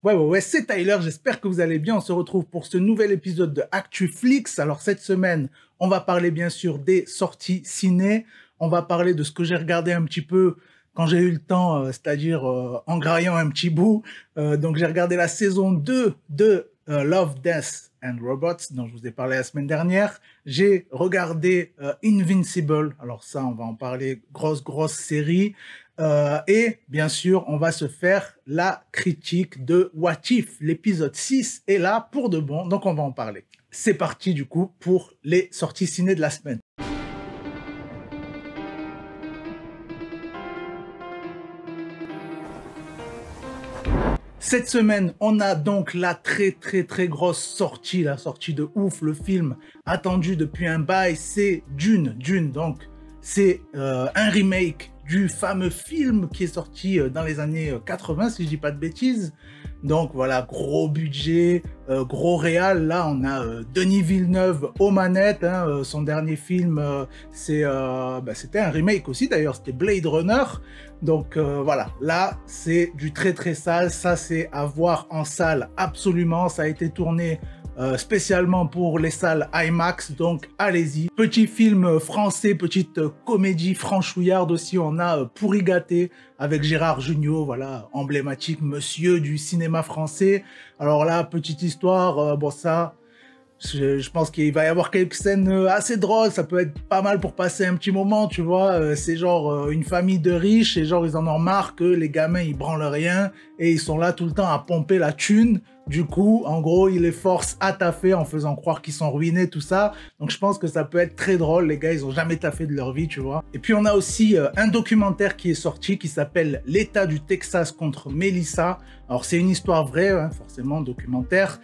Ouais, c'est Tyler, j'espère que vous allez bien. On se retrouve pour ce nouvel épisode de ActuFlix. Alors cette semaine, on va parler bien sûr des sorties ciné. On va parler de ce que j'ai regardé un petit peu quand j'ai eu le temps, c'est-à-dire en graillant un petit bout. Donc j'ai regardé la saison 2 de Love, Death and Robots, dont je vous ai parlé la semaine dernière. J'ai regardé Invincible. Alors ça, on va en parler. Grosse série. Et bien sûr, on va se faire la critique de What If. L'épisode 6 est là pour de bon, donc on va en parler. C'est parti du coup pour les sorties ciné de la semaine. Cette semaine, on a donc la très grosse sortie, la sortie de ouf, le film attendu depuis un bail, c'est Dune. Donc c'est un remake du fameux film qui est sorti dans les années 80, si je dis pas de bêtises. Donc voilà, gros budget, gros réal. Là, on a Denis Villeneuve aux manettes. Son dernier film, c'était un remake aussi d'ailleurs, c'était Blade Runner. Donc voilà, là, c'est du très sale. Ça, c'est à voir en salle absolument. Ça a été tourné spécialement pour les salles IMAX, donc allez-y. Petit film français, petite comédie franchouillarde aussi, on a Pourri gâté avec Gérard Jugnot, voilà, emblématique monsieur du cinéma français. Alors là, petite histoire, bon ça, je pense qu'il va y avoir quelques scènes assez drôles, ça peut être pas mal pour passer un petit moment, tu vois. C'est genre une famille de riches et genre ils en ont marre que les gamins ils branlent rien et ils sont là tout le temps à pomper la thune. Du coup, en gros, ils les forcent à taffer en faisant croire qu'ils sont ruinés, tout ça. Donc je pense que ça peut être très drôle, les gars, ils ont jamais taffé de leur vie, tu vois. Et puis on a aussi un documentaire qui est sorti qui s'appelle L'État du Texas contre Melissa. Alors c'est une histoire vraie, hein, forcément, documentaire,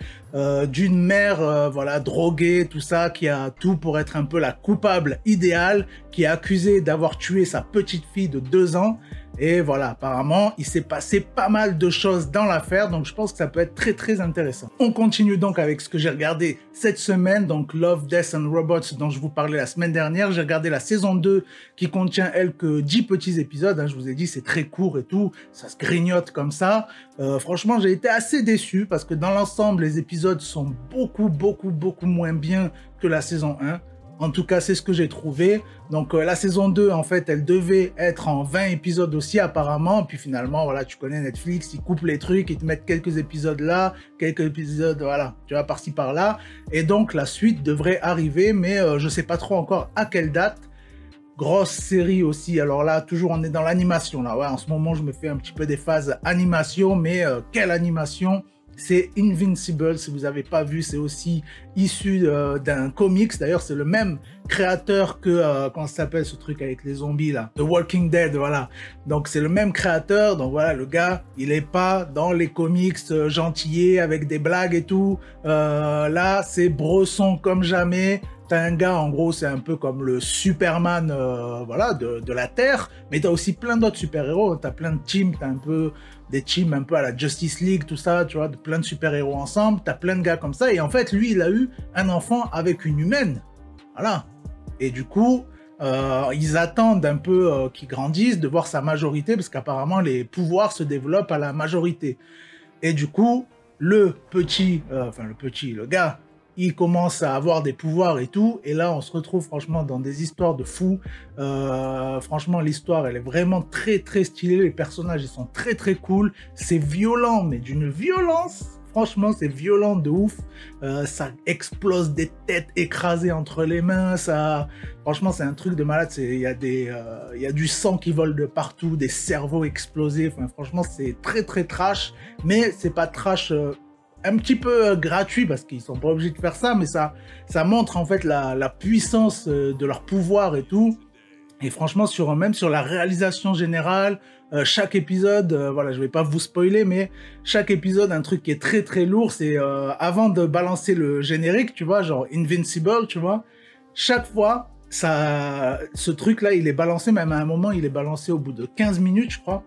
d'une mère, voilà, droguée, tout ça, qui a tout pour être un peu la coupable idéale, qui est accusée d'avoir tué sa petite fille de 2 ans. Et voilà, apparemment, il s'est passé pas mal de choses dans l'affaire, donc je pense que ça peut être très intéressant. On continue donc avec ce que j'ai regardé cette semaine, donc Love, Death and Robots, dont je vous parlais la semaine dernière. J'ai regardé la saison 2, qui contient, elle, que 10 petits épisodes. Hein, je vous ai dit, c'est très court et tout, ça se grignote comme ça. Franchement, j'ai été assez déçu, parce que dans l'ensemble, les épisodes sont beaucoup moins bien que la saison 1. En tout cas, c'est ce que j'ai trouvé. Donc, la saison 2, en fait, elle devait être en 20 épisodes aussi, apparemment. Puis finalement, voilà, tu connais Netflix, ils coupent les trucs, ils te mettent quelques épisodes là, quelques épisodes, voilà, tu vois, par-ci, par-là. Et donc, la suite devrait arriver, mais je sais pas trop encore à quelle date. Grosse série aussi. Alors là, toujours, on est dans l'animation, là. Ouais, en ce moment, je me fais un petit peu des phases animation, mais quelle animation! C'est Invincible, si vous n'avez pas vu, c'est aussi issu d'un comics. D'ailleurs, c'est le même créateur que, comment ça s'appelle ce truc avec les zombies là, The Walking Dead, voilà. Donc c'est le même créateur, donc voilà, le gars, il est pas dans les comics gentillés avec des blagues et tout. Là, c'est Bresson comme jamais. T'as un gars, en gros, c'est un peu comme le Superman, voilà, de la Terre, mais t'as aussi plein d'autres super-héros, t'as plein de teams, t'as un peu des teams un peu à la Justice League, tout ça, tu vois, de plein de super-héros ensemble, t'as plein de gars comme ça, et en fait, lui, il a eu un enfant avec une humaine, voilà. Et du coup, ils attendent un peu qu'il grandisse, de voir sa majorité, parce qu'apparemment, les pouvoirs se développent à la majorité. Et du coup, le gars, il commence à avoir des pouvoirs et tout, et là on se retrouve franchement dans des histoires de fous. Franchement, l'histoire elle est vraiment très stylée, les personnages ils sont très cool, c'est violent, mais d'une violence, franchement c'est violent de ouf, ça explose des têtes écrasées entre les mains, ça, franchement c'est un truc de malade, il y a du sang qui vole de partout, des cerveaux explosés, enfin, franchement c'est très trash, mais c'est pas trash un petit peu gratuit parce qu'ils sont pas obligés de faire ça, mais ça montre en fait la puissance de leur pouvoir et tout. Et franchement, même sur la réalisation générale, chaque épisode, voilà, je vais pas vous spoiler, mais chaque épisode, un truc qui est très lourd, c'est avant de balancer le générique, tu vois, genre Invincible, tu vois, chaque fois, ce truc-là, il est balancé, même à un moment, il est balancé au bout de 15 minutes, je crois.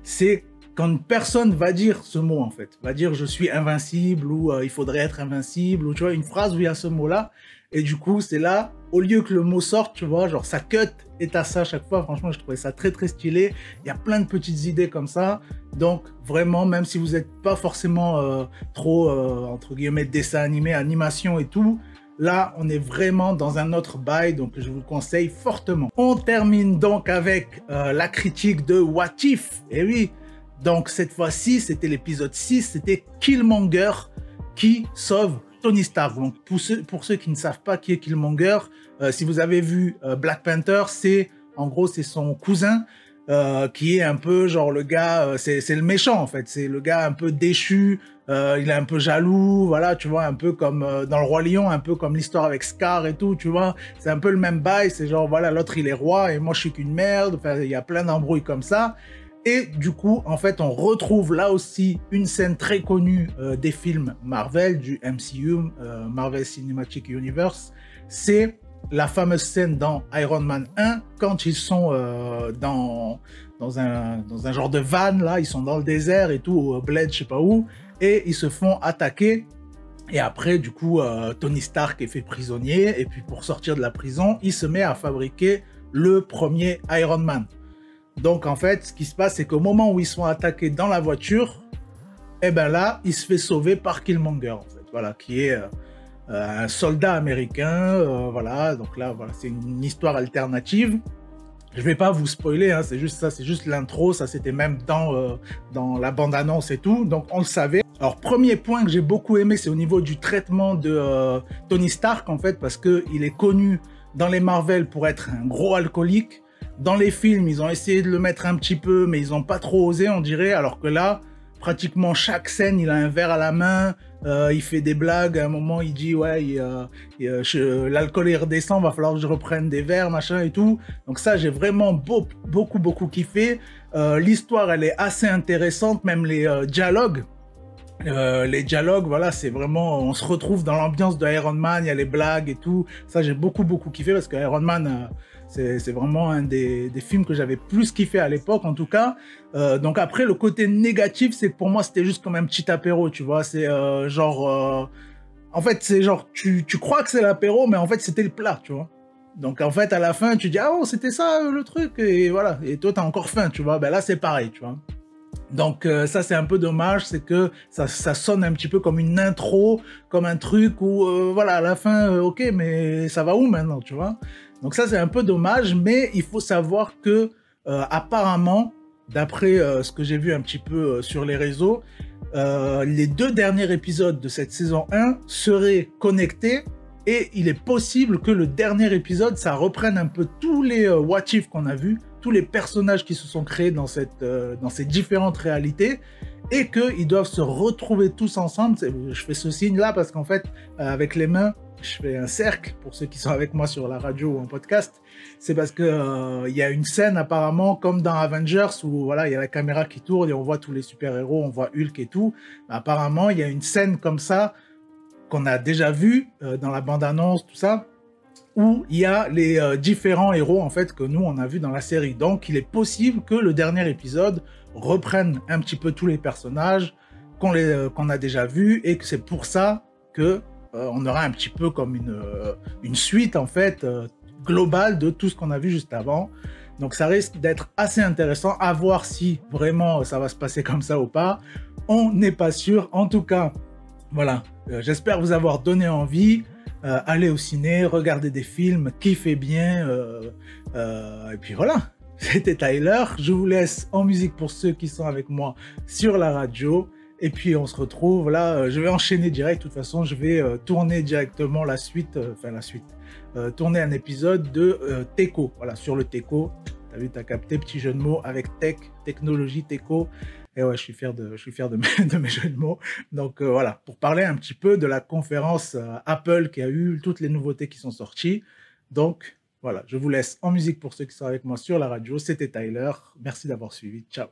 C'est quand une personne va dire ce mot, en fait, va dire « je suis invincible » ou « il faudrait être invincible » ou tu vois, une phrase où il y a ce mot-là. Et du coup, c'est là, au lieu que le mot sorte, tu vois, genre ça cut et t'as ça à chaque fois. Franchement, je trouvais ça très très stylé. Il y a plein de petites idées comme ça. Donc vraiment, même si vous n'êtes pas forcément trop, entre guillemets, dessin animé, animation et tout, là, on est vraiment dans un autre bail, donc je vous le conseille fortement. On termine donc avec la critique de What If. Et oui, donc cette fois-ci, c'était l'épisode 6, c'était Killmonger qui sauve Tony Stark. Donc pour ceux qui ne savent pas qui est Killmonger, si vous avez vu Black Panther, c'est en gros c'est son cousin qui est un peu genre le gars, c'est le méchant en fait, c'est le gars un peu déchu, il est un peu jaloux, voilà, tu vois, un peu comme dans le Roi Lion, un peu comme l'histoire avec Scar et tout, tu vois, c'est un peu le même bail, c'est genre voilà, l'autre il est roi et moi je suis qu'une merde, enfin il y a plein d'embrouilles comme ça. Et du coup, en fait, on retrouve là aussi une scène très connue des films Marvel, du MCU, Marvel Cinematic Universe. C'est la fameuse scène dans Iron Man 1, quand ils sont dans un genre de van, là, ils sont dans le désert et tout, au bled, je sais pas où, et ils se font attaquer. Et après, du coup, Tony Stark est fait prisonnier, et puis pour sortir de la prison, il se met à fabriquer le premier Iron Man. Donc en fait, ce qui se passe, c'est qu'au moment où ils sont attaqués dans la voiture, et ben là, il se fait sauver par Killmonger, en fait, voilà, qui est un soldat américain, voilà. Donc là, voilà, c'est une histoire alternative. Je vais pas vous spoiler, hein, c'est juste ça, c'est juste l'intro, ça c'était même dans la bande-annonce et tout, donc on le savait. Alors premier point que j'ai beaucoup aimé, c'est au niveau du traitement de Tony Stark, en fait, parce qu'il est connu dans les Marvel pour être un gros alcoolique. Dans les films, ils ont essayé de le mettre un petit peu, mais ils n'ont pas trop osé, on dirait, alors que là, pratiquement chaque scène, il a un verre à la main, il fait des blagues, à un moment, il dit « Ouais, l'alcool est redescend, va falloir que je reprenne des verres, machin et tout. » Donc ça, j'ai vraiment beaucoup kiffé. L'histoire, elle est assez intéressante, même les dialogues. Les dialogues, voilà, c'est vraiment, on se retrouve dans l'ambiance de Iron Man, il y a les blagues et tout. Ça, j'ai beaucoup kiffé parce que Iron Man, c'est vraiment un des films que j'avais plus kiffé à l'époque, en tout cas. Donc après, le côté négatif, c'est que pour moi, c'était juste comme un petit apéro, tu vois. C'est en fait, c'est genre, tu crois que c'est l'apéro, mais en fait, c'était le plat, tu vois. Donc en fait, à la fin, tu dis, ah oh, c'était ça le truc, et voilà. Et toi, t'as encore faim, tu vois. Ben là, c'est pareil, tu vois. Donc ça c'est un peu dommage, c'est que ça sonne un petit peu comme une intro, comme un truc où voilà, à la fin, ok, mais ça va où maintenant, tu vois? Donc ça c'est un peu dommage, mais il faut savoir que apparemment, d'après ce que j'ai vu un petit peu sur les réseaux, les 2 derniers épisodes de cette saison 1 seraient connectés, et il est possible que le dernier épisode, ça reprenne un peu tous les what if qu'on a vus, tous les personnages qui se sont créés dans ces différentes réalités, et qu'ils doivent se retrouver tous ensemble. Je fais ce signe-là parce qu'en fait, avec les mains, je fais un cercle, pour ceux qui sont avec moi sur la radio ou en podcast. C'est parce que y a une scène apparemment, comme dans Avengers, où voilà, il y a la caméra qui tourne et on voit tous les super-héros, on voit Hulk et tout. Apparemment, il y a une scène comme ça, qu'on a déjà vu dans la bande-annonce, tout ça, où il y a les différents héros en fait que nous on a vu dans la série. Donc il est possible que le dernier épisode reprenne un petit peu tous les personnages qu'on a déjà vus, et que c'est pour ça que on aura un petit peu comme une suite en fait globale de tout ce qu'on a vu juste avant. Donc ça risque d'être assez intéressant, à voir si vraiment ça va se passer comme ça ou pas. On n'est pas sûr. En tout cas, voilà, j'espère vous avoir donné envie. Allez au ciné, regardez des films, kiffez bien, et puis voilà, c'était Tyler, je vous laisse en musique pour ceux qui sont avec moi sur la radio, et puis on se retrouve là, je vais enchaîner direct, de toute façon je vais tourner directement la suite, tourner un épisode de Teco, voilà, sur le Teco. T'as vu, t'as capté, petit jeu de mots avec tech, technologie, Teco. Et ouais, je suis fier de de mes jeux de mots. Donc voilà, pour parler un petit peu de la conférence Apple qui a eu toutes les nouveautés qui sont sorties. Donc voilà, je vous laisse en musique pour ceux qui sont avec moi sur la radio. C'était Tyler. Merci d'avoir suivi. Ciao.